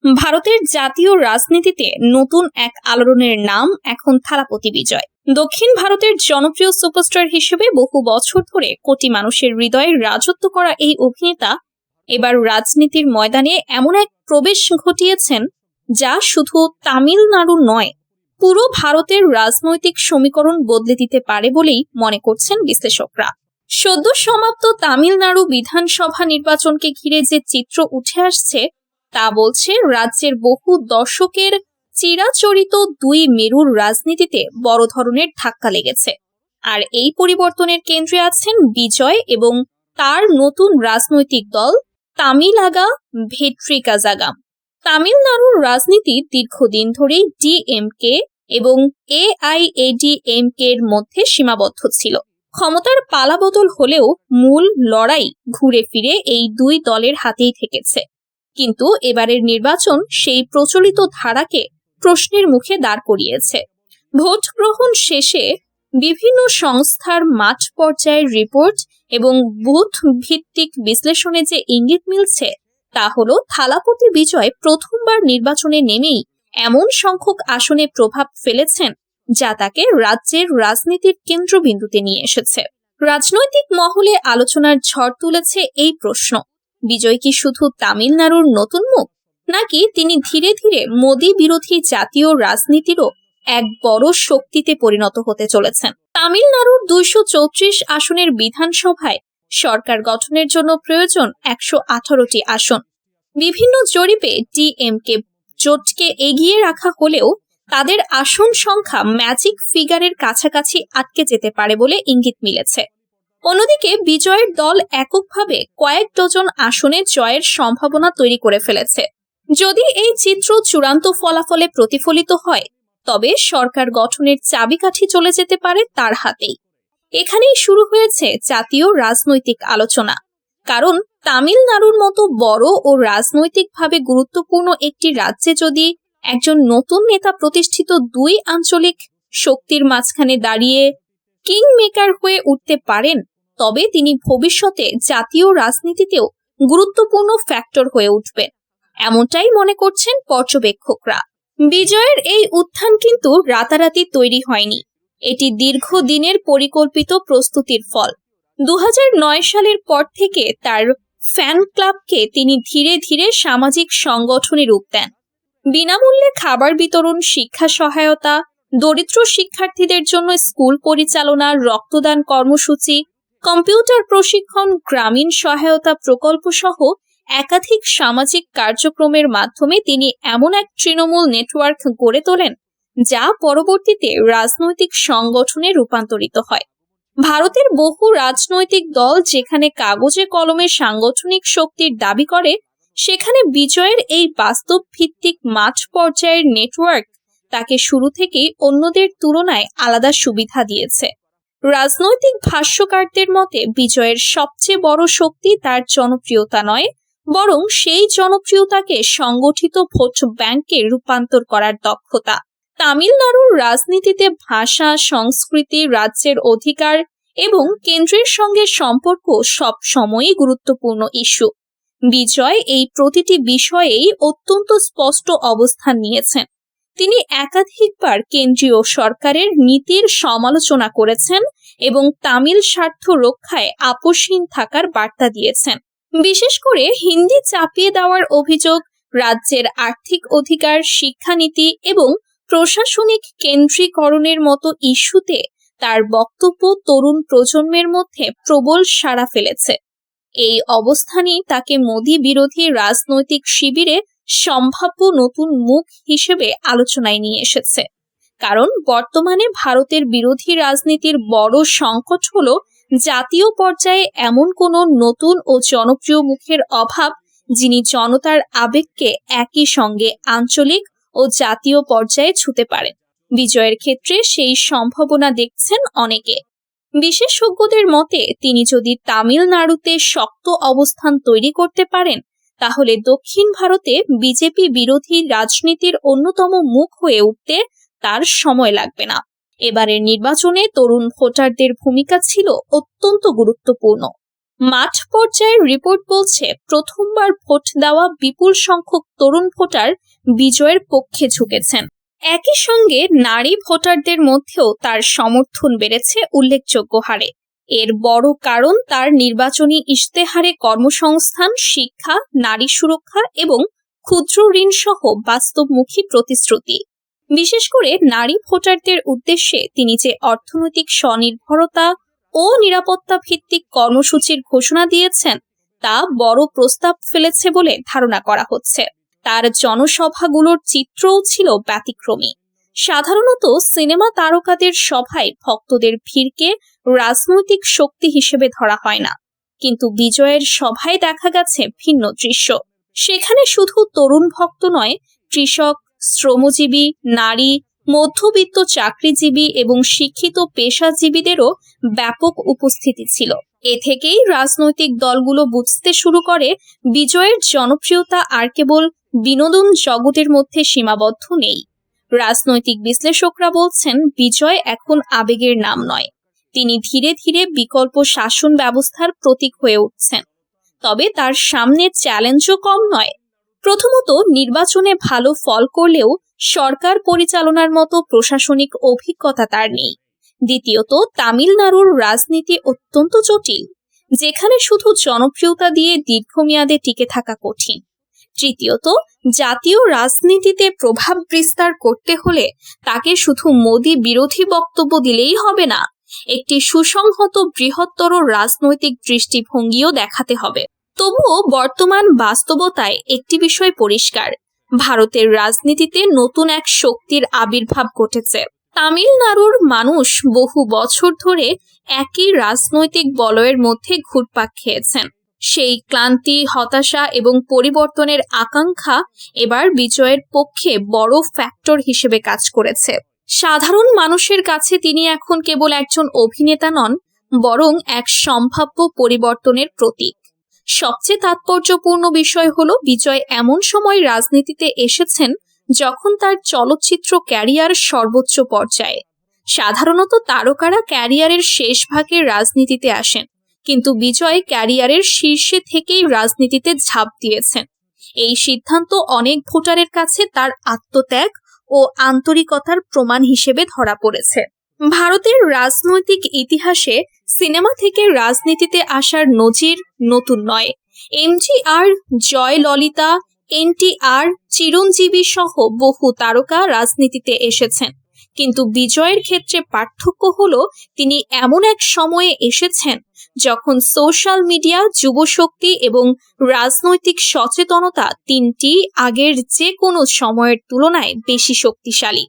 ভারতের জাতীয় রাজনীতিতে নতুন এক আলোড়নের নাম এখন থালাপতি বিজয়। দক্ষিণ ভারতের জনপ্রিয় সুপারস্টার হিসেবে বহু বছর ধরে কোটি মানুষের হৃদয়ে রাজত্ব করা এই অভিনেতা এবার রাজনীতির ময়দানে এমন এক প্রবেশ ঘটিয়েছেন যা শুধু তামিলনাড়ু নয়, পুরো ভারতের রাজনৈতিক সমীকরণ বদলে দিতে পারে বলেই মনে করছেন বিশ্লেষকরা। সদ্য সমাপ্ত তামিলনাড়ু বিধানসভা নির্বাচনকে ঘিরে যে চিত্র উঠে আসছে তা বলছে রাজ্যের বহু দশকের চিরাচরিত দুই মেরুর রাজনীতিতে বড় ধরনের ধাক্কা লেগেছে। আর এই পরিবর্তনের কেন্দ্রে আছেন বিজয় এবং তার নতুন রাজনৈতিক দল তামিলাগা ভেট্রিকাজাগাম। তামিলনাড়ুর রাজনীতি দীর্ঘদিন ধরেই ডিএমকে এবং এআইএডিএমকে এর মধ্যে সীমাবদ্ধ ছিল। ক্ষমতার পালাবদল হলেও মূল লড়াই ঘুরে ফিরে এই দুই দলের হাতেই থেকেছে। কিন্তু এবারের নির্বাচন সেই প্রচলিত ধারাকে প্রশ্নের মুখে দাঁড় করিয়েছে। ভোট গ্রহণ শেষে বিভিন্ন সংস্থার মাঠ পর্যায়ের রিপোর্ট এবং বুথ ভিত্তিক বিশ্লেষণে যে ইঙ্গিত মিলছে তা হলো থালাপতি বিজয় প্রথমবার নির্বাচনে নেমেই এমন সংখ্যক আসনে প্রভাব ফেলেছেন যা তাকে রাজ্যের রাজনীতির কেন্দ্রবিন্দুতে নিয়ে এসেছে। রাজনৈতিক মহলে আলোচনার ঝড় তুলেছে এই প্রশ্ন, বিজয় কি শুধু তামিলনাড়ুর নতুন মুখ, নাকি তিনি ধীরে ধীরে মোদি বিরোধী জাতীয় রাজনীতিরও এক বড় শক্তিতে পরিণত হতে চলেছেন। তামিলনাড়ুর 234 আসনের বিধানসভায় সরকার গঠনের জন্য প্রয়োজন 118টি আসন। বিভিন্ন জরিপে ডিএমকে জোটকে এগিয়ে রাখা হলেও তাদের আসন সংখ্যা ম্যাজিক ফিগারের কাছাকাছি আটকে যেতে পারে বলে ইঙ্গিত মিলেছে। অন্যদিকে বিজয়ের দল এককভাবে কয়েক ডজন আসনে জয়ের সম্ভাবনা তৈরি করে ফেলেছে। যদি এই চিত্র চূড়ান্ত ফলাফলে প্রতিফলিত হয় তবে সরকার গঠনের চাবিকাঠি চলে যেতে পারে তার হাতেই। এখানেই শুরু হয়েছে জাতীয় রাজনৈতিক আলোচনা, কারণ তামিলনাড়ুর মতো বড় ও রাজনৈতিকভাবে গুরুত্বপূর্ণ একটি রাজ্যে যদি একজন নতুন নেতা প্রতিষ্ঠিত দুই আঞ্চলিক শক্তির মাঝখানে দাঁড়িয়ে কিং মেকার হয়ে উঠতে পারেন তবে তিনি ভবিষ্যতে জাতীয় রাজনীতিতেও গুরুত্বপূর্ণ ফ্যাক্টর হয়ে উঠবেন, এমনটাই মনে করছেন পর্যবেক্ষকরা। বিজয়ের এই উত্থান কিন্তু রাতারাতি তৈরি হয়নি, এটি দীর্ঘদিনের পরিকল্পিত প্রস্তুতির ফল। 2009 সালের পর থেকে তার ফ্যান ক্লাবকে তিনি ধীরে ধীরে সামাজিক সংগঠনে রূপ দেন। বিনামূল্যে খাবার বিতরণ, শিক্ষা সহায়তা, দরিদ্র শিক্ষার্থীদের জন্য স্কুল পরিচালনা, রক্তদান কর্মসূচি, কম্পিউটার প্রশিক্ষণ, গ্রামীণ সহায়তা প্রকল্প সহ একাধিক সামাজিক কার্যক্রমের মাধ্যমে তিনি এমন এক তৃণমূল নেটওয়ার্ক গড়ে তোলেন যা পরবর্তীতে রাজনৈতিক সংগঠনে রূপান্তরিত হয়। ভারতের বহু রাজনৈতিক দল যেখানে কাগজে কলমে সাংগঠনিক শক্তির দাবি করে, সেখানে বিজয়ের এই বাস্তব ভিত্তিক মাঠ পর্যায়ের নেটওয়ার্ক তাকে শুরু থেকেই অন্যদের তুলনায় আলাদা সুবিধা দিয়েছে। রাজনৈতিক ভাষ্যকারদের মতে বিজয়ের সবচেয়ে বড় শক্তি তার জনপ্রিয়তা নয়, বরং সেই জনপ্রিয়তাকে সংগঠিত ভোট ব্যাংকে রূপান্তর করার দক্ষতা। তামিলনাড়ুর রাজনীতিতে ভাষা, সংস্কৃতি, রাজ্যের অধিকার এবং কেন্দ্রের সঙ্গে সম্পর্ক সব সময়ই গুরুত্বপূর্ণ ইস্যু। বিজয় এই প্রতিটি বিষয়েই অত্যন্ত স্পষ্ট অবস্থান নিয়েছেন। তিনি একাধিকবার কেন্দ্রীয় সরকারের নীতির সমালোচনা করেছেন এবং তামিল স্বার্থ রক্ষায় আপোষহীন থাকার বার্তা দিয়েছেন। বিশেষ করে হিন্দি চাপিয়ে দেওয়ার অভিযোগ, রাজ্যের আর্থিক অধিকার, শিক্ষানীতি এবং প্রশাসনিক কেন্দ্রীকরণের মতো ইস্যুতে তার বক্তব্য তরুণ প্রজন্মের মধ্যে প্রবল সাড়া ফেলেছে। এই অবস্থানই তাকে মোদি বিরোধী রাজনৈতিক শিবিরে সম্ভাব্য নতুন মুখ হিসেবে আলোচনায় নিয়ে এসেছে। কারণ বর্তমানে ভারতের বিরোধী রাজনীতির বড় সংকট হলো জাতীয় পর্যায়ে এমন কোনো নতুন ও জনপ্রিয় মুখের অভাব যিনি জনতার আবেগকে একই সঙ্গে আঞ্চলিক ও জাতীয় পর্যায়ে ছুঁতে পারেন। বিজয়ের ক্ষেত্রে সেই সম্ভাবনা দেখছেন অনেকে। বিশেষজ্ঞদের মতে তিনি যদি তামিলনাড়ুতে শক্ত অবস্থান তৈরি করতে পারেন তাহলে দক্ষিণ ভারতে বিজেপি বিরোধী রাজনীতির অন্যতম মুখ হয়ে উঠতে তার সময় লাগবে না। এবারের নির্বাচনে তরুণ ভোটারদের ভূমিকা ছিল অত্যন্ত গুরুত্বপূর্ণ। মাঠ পর্যায়ের রিপোর্ট বলছে, প্রথমবার ভোট দেওয়া বিপুল সংখ্যক তরুণ ভোটার বিজয়ের পক্ষে ঝুঁকেছেন। একই সঙ্গে নারী ভোটারদের মধ্যেও তার সমর্থন বেড়েছে উল্লেখযোগ্য হারে। এর বড় কারণ তার নির্বাচনী ইশতেহারে কর্মসংস্থান, শিক্ষা, নারী সুরক্ষা এবং ক্ষুদ্র ঋণ সহ বাস্তবমুখী প্রতিশ্রুতি। বিশেষ করে নারী ভোটারদের উদ্দেশ্যে তিনি যে অর্থনৈতিক স্বনির্ভরতা ও নিরাপত্তা ভিত্তিক কর্মসূচির ঘোষণা দিয়েছেন তা বড় প্রস্তাব ফেলেছে বলে ধারণা করা হচ্ছে। তার জনসভাগুলোর চিত্রও ছিল ব্যতিক্রমী। সাধারণত সিনেমা তারকাদের সভায় ভক্তদের ভিড়কে রাজনৈতিক শক্তি হিসেবে ধরা হয় না, কিন্তু বিজয়ের সভায় দেখা গেছে ভিন্ন দৃশ্য। সেখানে শুধু তরুণ ভক্ত নয়, কৃষক, শ্রমজীবী, নারী, মধ্যবিত্ত চাকরিজীবী এবং শিক্ষিত পেশাজীবীদেরও ব্যাপক উপস্থিতি ছিল। এ থেকেই রাজনৈতিক দলগুলো বুঝতে শুরু করে বিজয়ের জনপ্রিয়তা আর কেবল বিনোদন জগতের মধ্যে সীমাবদ্ধ নেই। রাজনৈতিক বিশ্লেষকরা বলছেন, বিজয় এখন আবেগের নাম নয়, তিনি ধীরে ধীরে বিকল্প শাসন ব্যবস্থার প্রতীক হয়ে উঠছেন। তবে তার সামনে চ্যালেঞ্জও কম নয়। প্রথমত, নির্বাচনে ভালো ফল করলেও সরকার পরিচালনার মতো প্রশাসনিক অভিজ্ঞতা তার নেই। দ্বিতীয়ত, তামিলনাড়ুর রাজনীতি অত্যন্ত জটিল, যেখানে শুধু জনপ্রিয়তা দিয়ে দীর্ঘমেয়াদে টিকে থাকা কঠিন। তৃতীয়ত, জাতীয় রাজনীতিতে প্রভাব বিস্তার করতে হলে তাকে শুধু মোদি বিরোধী বক্তব্য দিলেই হবে না, একটি সুসংহত বৃহত্তর রাজনৈতিক দৃষ্টিভঙ্গিও দেখাতে হবে। তবুও বর্তমান বাস্তবতায় একটি বিষয় পরিষ্কার, ভারতের রাজনীতিতে নতুন এক শক্তির আবির্ভাব ঘটেছে। তামিলনাড়ুর মানুষ বহু বছর ধরে একই রাজনৈতিক বলয়ের মধ্যে ঘুরপাক খেয়েছেন। সেই ক্লান্তি, হতাশা এবং পরিবর্তনের আকাঙ্ক্ষা এবার বিজয়ের পক্ষে বড় ফ্যাক্টর হিসেবে কাজ করেছে। সাধারণ মানুষের কাছে তিনি এখন কেবল একজন অভিনেতা নন, বরং এক সম্ভাব্য পরিবর্তনের প্রতীক। সবচেয়ে তাৎপর্যপূর্ণ বিষয় হলো, বিজয় এমন সময় রাজনীতিতে এসেছেন যখন তার চলচ্চিত্র ক্যারিয়ার সর্বোচ্চ পর্যায়ে। সাধারণত তারকারা ক্যারিয়ারের শেষ ভাগে রাজনীতিতে আসেন, কিন্তু বিজয় ক্যারিয়ারের শীর্ষে থেকেই রাজনীতিতে ঝাঁপ দিয়েছেন। এই সিদ্ধান্ত অনেক ভোটারের কাছে তার আত্মত্যাগ ও আন্তরিকতার প্রমাণ হিসেবে ধরা পড়েছে। ভারতের রাজনৈতিক ইতিহাসে সিনেমা থেকে রাজনীতিতে আসার নজির নতুন নয়। এমজিআর, জয়ললিতা, এনটিআর, চিরঞ্জীবী সহ বহু তারকা রাজনীতিতে এসেছেন, কিন্তু বিজয়ের ক্ষেত্রে পার্থক্য হলো তিনি এমন এক সময়ে এসেছেন যখন সোশ্যাল মিডিয়া, যুবশক্তি এবং রাজনৈতিক সচেতনতা তিনটি আগের যে কোনো সময়ের তুলনায় বেশি শক্তিশালী।